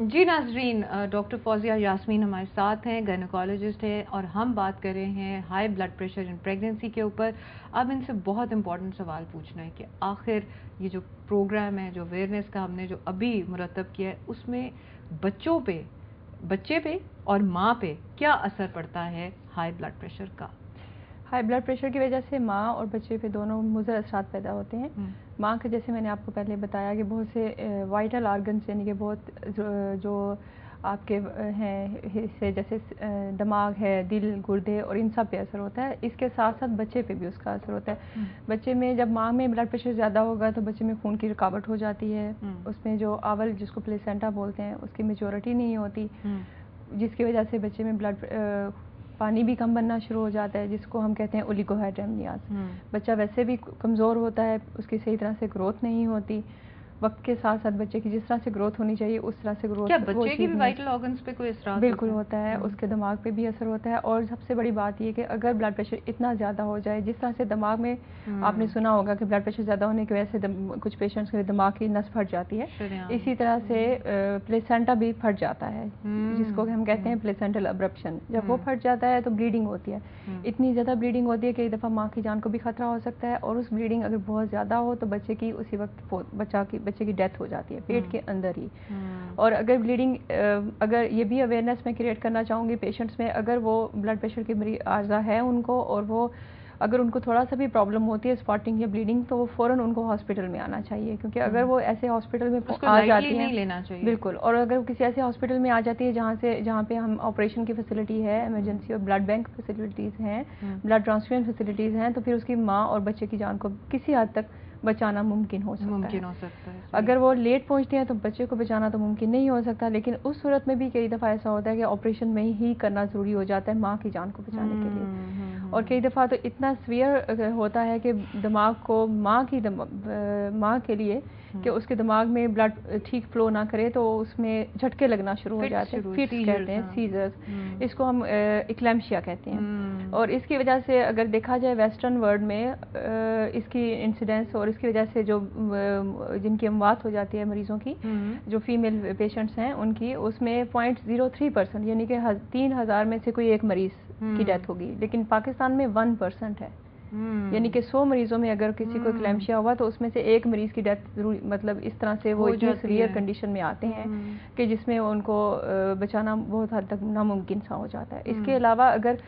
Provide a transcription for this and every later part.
जी नाजरीन, डॉक्टर फौजिया यास्मीन हमारे साथ हैं, गायनेकोलॉजिस्ट हैं और हम बात कर रहे हैं high blood pressure in pregnancy के ऊपर। अब इनसे बहुत इंपॉर्टेंट सवाल पूछना है कि आखिर ये जो प्रोग्राम है, जो अवेयरनेस का हमने जो अभी मुरतब किया है, उसमें बच्चे पे और माँ पे क्या असर पड़ता है हाई ब्लड प्रेशर का। हाई ब्लड प्रेशर की वजह से माँ और बच्चे पे दोनों मुज़र असरात पैदा होते हैं। माँ के जैसे मैंने आपको पहले बताया कि बहुत से वाइटल आर्गन्स यानी कि बहुत जो आपके हैं हिस्से जैसे दिमाग है, दिल, गुर्दे और इन सब पे असर होता है। इसके साथ साथ बच्चे पे भी उसका असर होता है। बच्चे में जब माँ में ब्लड प्रेशर ज़्यादा होगा तो बच्चे में खून की रुकावट हो जाती है। उसमें जो आवल जिसको प्लेसेंटा बोलते हैं उसकी मेच्योरिटी नहीं होती, जिसकी वजह से बच्चे में पानी भी कम बनना शुरू हो जाता है, जिसको हम कहते हैं ओलिगोहाइड्रेमियास। बच्चा वैसे भी कमज़ोर होता है, उसकी सही तरह से ग्रोथ नहीं होती। वक्त के साथ साथ बच्चे की जिस तरह से ग्रोथ होनी चाहिए उस तरह से ग्रोथ क्या बच्चे की भी वाइटल ऑर्गन्स पे कोई असर बिल्कुल होता है, उसके दिमाग पे भी असर होता है। और सबसे बड़ी बात ये कि अगर ब्लड प्रेशर इतना ज़्यादा हो जाए, जिस तरह से दिमाग में आपने सुना होगा कि ब्लड प्रेशर ज़्यादा होने की वजह से कुछ पेशेंट्स के दिमाग की नस फट जाती है, इसी तरह से प्लेसेंटा भी फट जाता है, जिसको हम कहते हैं प्लेसेंटल अब्रप्शन। जब वो फट जाता है तो ब्लीडिंग होती है, इतनी ज़्यादा ब्लीडिंग होती है कि कई दफ़ा माँ की जान को भी खतरा हो सकता है। और उस ब्लीडिंग अगर बहुत ज़्यादा हो तो बच्चे की उसी वक्त बच्चे की डेथ हो जाती है पेट के अंदर ही। और अगर ब्लीडिंग अगर ये भी अवेयरनेस मैं क्रिएट करना चाहूँगी पेशेंट्स में, अगर वो ब्लड प्रेशर की आर्जा है उनको और वो अगर उनको थोड़ा सा भी प्रॉब्लम होती है स्पॉटिंग या ब्लीडिंग, तो वो फ़ौरन उनको हॉस्पिटल में आना चाहिए, क्योंकि अगर वो ऐसे हॉस्पिटल में आ जाती है लेना चाहिए। बिल्कुल। और अगर वो किसी ऐसे हॉस्पिटल में आ जाती है जहाँ पे हम ऑपरेशन की फैसिलिटी है, इमरजेंसी और ब्लड बैंक फैसिलिटीज़ हैं, ब्लड ट्रांसफ्यूजन फैसिलिटीज़ हैं, तो फिर उसकी माँ और बच्चे की जान को किसी हद तक बचाना मुमकिन हो सकता है। अगर वो लेट पहुंचते हैं तो बच्चे को बचाना तो मुमकिन नहीं हो सकता, लेकिन उस सूरत में भी कई दफ़ा ऐसा होता है कि ऑपरेशन में ही करना ज़रूरी हो जाता है माँ की जान को बचाने के लिए। और कई दफ़ा तो इतना सीवियर होता है कि दिमाग को माँ के लिए कि उसके दिमाग में ब्लड ठीक फ्लो ना करे तो उसमें झटके लगना शुरू हो जाते हैं, फिट्स कहते हैं, सीजर्स, इसको हम इक्लेम्शिया कहते हैं। और इसकी वजह से अगर देखा जाए वेस्टर्न वर्ल्ड में इसकी इंसिडेंस और इसकी वजह से जो जिनकी अमवात हो जाती है मरीजों की, जो फीमेल पेशेंट्स हैं उनकी, उसमें 0.03% यानी कि 3000 में से कोई एक मरीज की डेथ होगी, लेकिन पाकिस्तान में 1% है। यानी कि 100 मरीजों में अगर किसी को इक्लेम्शिया हुआ तो उसमें से एक मरीज की डेथ जरूर, मतलब इस तरह से वो इतनी सीवियर कंडीशन में आते हैं कि जिसमें उनको बचाना बहुत हद तक नामुमकिन सा हो जाता है। इसके अलावा अगर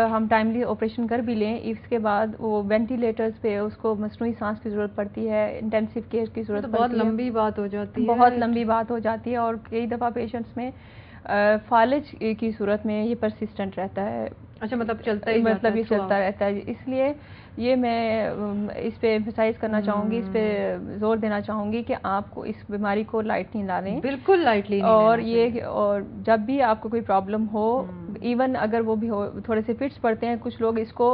हम टाइमली ऑपरेशन कर भी लें, इसके बाद वो वेंटिलेटर्स पे उसको मसनूई सांस की ज़रूरत पड़ती है, इंटेंसिव केयर की ज़रूरत पड़ती है। बहुत लंबी बात हो जाती है, बहुत लंबी बात हो जाती है। और कई दफ़ा पेशेंट्स में फालिज की सूरत में ये परसिस्टेंट रहता है। अच्छा, मतलब चलता ही मतलब ये चलता रहता है। इसलिए ये मैं इस पे एम्फसाइज करना चाहूँगी, इस पे जोर देना चाहूँगी कि आपको इस बीमारी को लाइटली ना लें, बिल्कुल लाइटली नहीं और ये और जब भी आपको कोई प्रॉब्लम हो, इवन अगर वो भी हो, थोड़े से फिट्स पड़ते हैं कुछ लोग इसको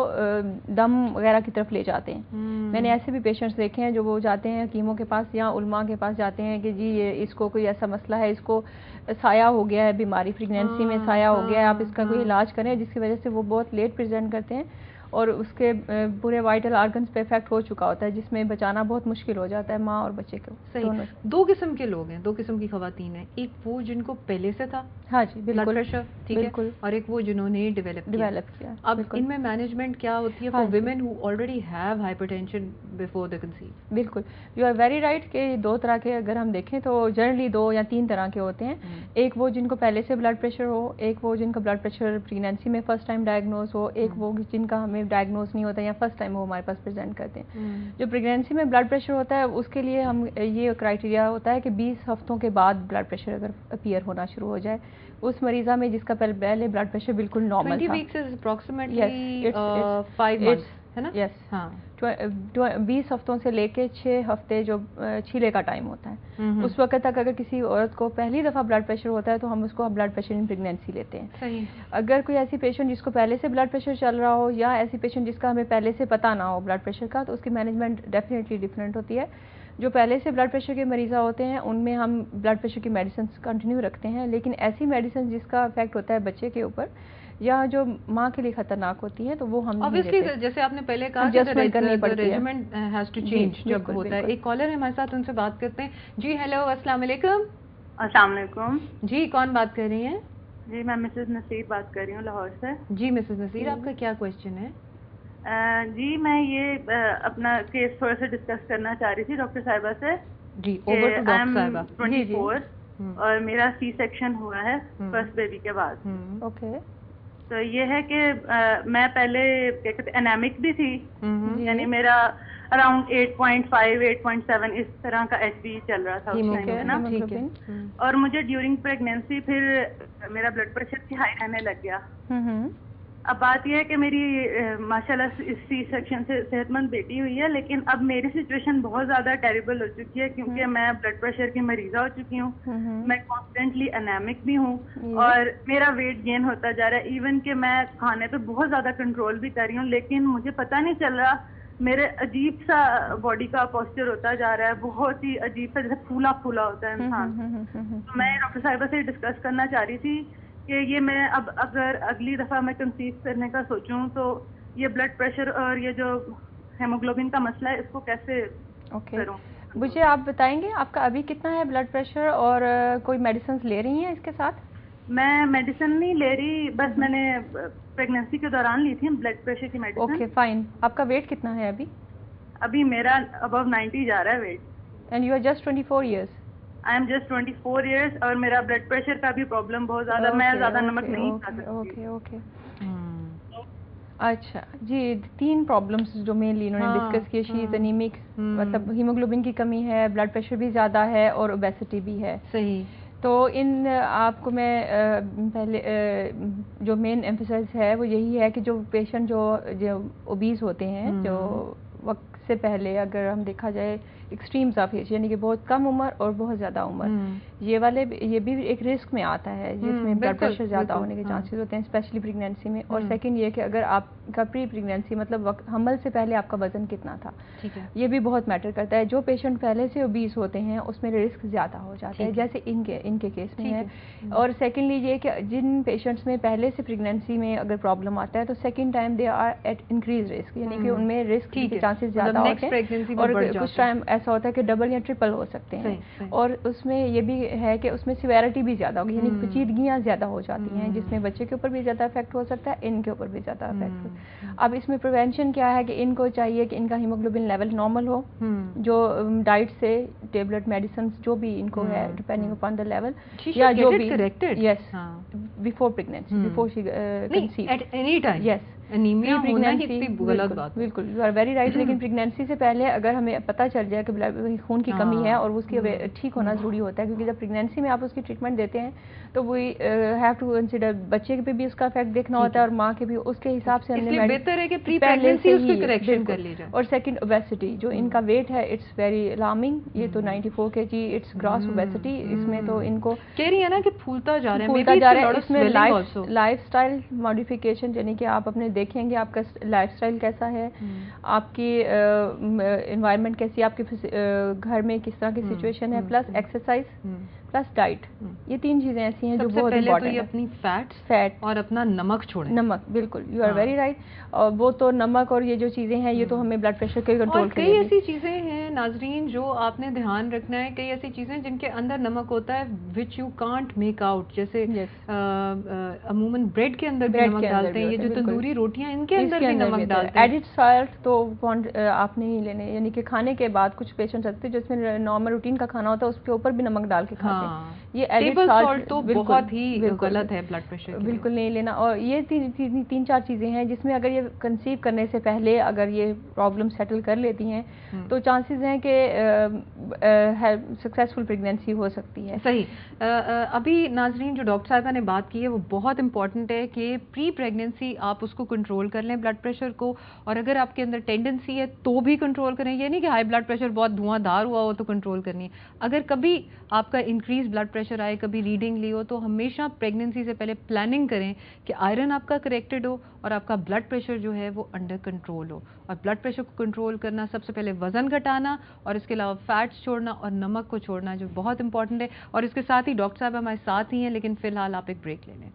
दम वगैरह की तरफ ले जाते हैं। मैंने ऐसे भी पेशेंट्स देखे हैं जो वो जाते हैं हकीमों के पास या उलमा के पास जाते हैं कि जी ये इसको कोई ऐसा मसला है, इसको साया हो गया है, बीमारी प्रेगनेंसी में साया हो गया है, आप इसका कोई इलाज करें, जिसकी वजह से वो बहुत लेट प्रेजेंट करते हैं और उसके पूरे वाइटल आर्गन्स पे इफेक्ट हो चुका होता है, जिसमें बचाना बहुत मुश्किल हो जाता है माँ और बच्चे को। सही। दो किस्म के लोग हैं, दो किस्म की खवातीन हैं, एक वो जिनको पहले से था, हाँ जी, ब्लड प्रेशर, ठीक है, और एक वो जिन्होंने डेवलप किया। अब इनमें मैनेजमेंट क्या होती है for women who already have hypertension before the conceive? बिल्कुल, यू आर वेरी राइट कि दो तरह के अगर हम देखें तो जनरली 2 या 3 तरह के होते हैं। एक वो जिनको पहले से ब्लड प्रेशर हो, एक वो जिनका ब्लड प्रेशर प्रेगनेंसी में फर्स्ट टाइम डायग्नोज हो, एक वो जिनका हमें डायग्नोज नहीं होता या फर्स्ट टाइम वो हमारे पास प्रेजेंट करते हैं। जो प्रेगनेंसी में ब्लड प्रेशर होता है उसके लिए हम ये क्राइटेरिया होता है कि 20 हफ्तों के बाद ब्लड प्रेशर अगर अपीयर होना शुरू हो जाए उस मरीजा में जिसका पहले ब्लड प्रेशर बिल्कुल नॉर्मल था। 20 वीक्स इज अप्रॉक्सिमेटली 5 मंथ्स, है ना? यस, हाँ। 20 हफ्तों से लेके 6 हफ्ते जो छीले का टाइम होता है, उस वक्त तक अगर किसी औरत को पहली दफ़ा ब्लड प्रेशर होता है तो हम उसको ब्लड प्रेशर इन प्रेगनेंसी लेते हैं। सही। अगर कोई ऐसी पेशेंट जिसको पहले से ब्लड प्रेशर चल रहा हो या ऐसी पेशेंट जिसका हमें पहले से पता ना हो ब्लड प्रेशर का, तो उसकी मैनेजमेंट डेफिनेटली डिफरेंट होती है। जो पहले से ब्लड प्रेशर के मरीज़ा होते हैं उनमें हम ब्लड प्रेशर की मेडिसिन कंटिन्यू रखते हैं, लेकिन ऐसी मेडिसिन जिसका इफेक्ट होता है बच्चे के ऊपर या जो माँ के लिए खतरनाक होती है तो वो हम ऑब्वियसली जैसे आपने पहले कहा रेजिमेंट हैज टू चेंज जब होता है। एक कॉलर है हमारे साथ, उनसे बात करते हैं। जी हेलो, अस्सलाम वालेकुम। अस्सलाम वालेकुम। जी, कौन बात कर रही हैं? जी, मैं मिसेस नसीर बात कर रही हूँ लाहौर से। जी मिसेस नसीर, आपका क्या क्वेश्चन है? जी, मैं ये अपना केस थोड़ा सा डिस्कस करना चाह रही थी डॉक्टर साहिबा से। जी, ओवर टू डॉक्टर साहिबा। 24 और मेरा सी सेक्शन हुआ है फर्स्ट बेबी के बाद। ओके। तो ये है कि मैं पहले क्या कहते एनेमिक भी थी, यानी मेरा अराउंड 8.5 8.7 इस तरह का HB चल रहा था उस टाइम, है ना। ठीक है। और मुझे ड्यूरिंग प्रेगनेंसी फिर मेरा ब्लड प्रेशर भी हाई रहने लग गया। अब बात यह है कि मेरी माशाल्लाह इस सी सेक्शन से सेहतमंद बेटी हुई है, लेकिन अब मेरी सिचुएशन बहुत ज़्यादा टेरिबल हो चुकी है क्योंकि मैं ब्लड प्रेशर की मरीज़ा हो चुकी हूँ। मैं कॉन्स्टेंटली एनेमिक भी हूँ और मेरा वेट गेन होता जा रहा है। इवन कि मैं खाने पे बहुत ज़्यादा कंट्रोल भी कर रही हूँ, लेकिन मुझे पता नहीं चल रहा, मेरे अजीब सा बॉडी का पोस्चर होता जा रहा है, बहुत ही अजीब सा, जैसे फूला फूला होता है इंसान। तो मैं डॉक्टर साहिबा से डिस्कस करना चाह रही थी कि ये मैं अब अगर अगली दफ़ा मैं कंसीव करने का सोचूं तो ये ब्लड प्रेशर और ये जो हेमोग्लोबिन का मसला है इसको कैसे करूं। मुझे आप बताएंगे आपका अभी कितना है ब्लड प्रेशर और कोई मेडिसिन ले रही हैं इसके साथ? मैं मेडिसिन नहीं ले रही, बस मैंने प्रेगनेंसी के दौरान ली थी ब्लड प्रेशर की मेडिसिन। Okay fine. आपका वेट कितना है अभी? अभी मेरा अबव 90 जा रहा है weight. And you are just 24 years? I am just 24 years और मेरा ब्लड प्रेशर का भी प्रॉब्लम बहुत ज्यादा, मैं ज्यादा नमक नहीं खा सकती। ओके। अच्छा जी, 3 प्रॉब्लम्स जो मेनली इन्होंने डिस्कस किए। शी इज एनीमिक, मतलब हीमोग्लोबिन की कमी है, ब्लड प्रेशर भी ज़्यादा है और ओबेसिटी भी है। सही। तो इन आपको मैं पहले जो मेन एम्फेसाइज है वो यही है कि जो पेशेंट जो ओबीज होते हैं, जो वक्त से पहले अगर हम देखा जाए एक्सट्रीम्स ऑफ एज, यानी कि बहुत कम उम्र और बहुत ज़्यादा उम्र, ये भी एक रिस्क में आता है जिसमें ब्लड प्रेशर ज़्यादा होने के चांसेस होते हैं, स्पेशली प्रेगनेंसी में। और सेकंड ये कि अगर आपका प्री प्रेगनेंसी मतलब हमल से पहले आपका वजन कितना था, ये भी बहुत मैटर करता है। जो पेशेंट पहले से ओबीस होते हैं उसमें रिस्क ज़्यादा हो जाता है, जैसे इनके केस में है। और सेकेंडली ये कि जिन पेशेंट्स में पहले से प्रेगनेंसी में अगर प्रॉब्लम आता है तो second time they are at increase risk, यानी कि उनमें रिस्क के चांसेस ज़्यादा होते हैं और कुछ टाइम ऐसा होता है कि डबल या ट्रिपल हो सकते हैं। और उसमें ये भी है कि उसमें सिवेरिटी भी ज़्यादा होगी, यानी पेचीदगियाँ ज़्यादा हो जाती हैं, जिसमें बच्चे के ऊपर भी ज़्यादा इफेक्ट हो सकता है, इनके ऊपर भी ज़्यादा इफेक्ट हो। अब इसमें प्रिवेंशन क्या है कि इनको चाहिए कि इनका हीमोग्लोबिन लेवल नॉर्मल हो, जो डाइट से टेबलेट मेडिसिन जो भी इनको है डिपेंडिंग अपॉन द लेवल, या जो भी yes before pregnancy, before she conceive at any time. Yes, anaemia होना ही इतनी गलत बात है। बिल्कुल, यू आर वेरी राइट। लेकिन प्रेगनेंसी से पहले अगर हमें पता चल जाए कि खून की कमी है और उसकी ठीक होना जरूरी होता है, क्योंकि जब प्रेगनेंसी में आप उसकी ट्रीटमेंट देते हैं तो वी हैव टू कंसीडर बच्चे पे भी उसका इफेक्ट देखना होता है और माँ के भी, उसके हिसाब से हमने बेहतर है कि प्री प्रेगनेंसी उसकी करेक्शन कर ली जाए। और सेकंड ओबेसिटी, जो इनका वेट है इट्स वेरी अलार्मिंग, ये तो 94 kg इट्स ग्रॉस ओबेसिटी। इसमें तो इनको कह रही है ना कि फूलता जा रहा है। इसमें लाइफस्टाइल मॉडिफिकेशन, यानी कि आप अपने देखेंगे आपका लाइफस्टाइल कैसा है, आपकी एनवायरनमेंट कैसी, आपके घर में किस तरह की सिचुएशन है, प्लस एक्सरसाइज प्लस डाइट, ये 3 चीजें ऐसी हैं जो बहुत इम्पोर्टेंट है। अपनी फैट और अपना नमक छोड़ें। नमक, बिल्कुल, यू आर वेरी राइट। और वो तो नमक और ये जो चीजें हैं ये तो हमें ब्लड प्रेशर के कंट्रोल के लिए। कई ऐसी चीजें हैं नाजरीन जो आपने ध्यान रखना है, कई ऐसी चीजें जिनके अंदर नमक होता है which you can't make out, जैसे अमूमन ब्रेड के अंदर भी नमक डालते हैं, ये जो तंदूरी रोटियां इनके अंदर भी नमक डालते हैं। एडिड साल्ट तो आप नहीं लेने, यानी कि खाने के बाद कुछ पेशेंट्स रखते हैं जिसमें नॉर्मल रूटीन का खाना होता है उसके ऊपर भी नमक डाल के खाते हैं। ये एडिड साल्ट तो बहुत ही गलत है ब्लड प्रेशर के लिए, बिल्कुल नहीं लेना। और ये 3-4 चीजें हैं जिसमें अगर ये कंसीव करने से पहले अगर ये प्रॉब्लम सेटल कर लेती हैं तो चांसेस हैं कि सक्सेसफुल प्रेगनेंसी हो सकती है। सही। अभी नाजरीन जो डॉक्टर साहिबा ने बात की है वो बहुत इंपॉर्टेंट है कि प्री प्रेगनेंसी आप उसको कंट्रोल कर लें ब्लड प्रेशर को, और अगर आपके अंदर टेंडेंसी है तो भी कंट्रोल करें। ये नहीं कि हाई ब्लड प्रेशर बहुत धुआंधार हुआ हो तो कंट्रोल करनी है। अगर कभी आपका इंक्रीज ब्लड प्रेशर आए, कभी रीडिंग ली हो, तो हमेशा प्रेगनेंसी से पहले प्लानिंग करें कि आयरन आपका करेक्टेड हो और आपका ब्लड प्रेशर जो है वो अंडर कंट्रोल हो। और ब्लड प्रेशर को कंट्रोल करना सबसे पहले वजन घटाना और इसके अलावा फैट्स छोड़ना और नमक को छोड़ना जो बहुत इंपॉर्टेंट है। और इसके साथ ही डॉक्टर साहब हमारे साथ ही हैं, लेकिन फिलहाल आप एक ब्रेक ले लें।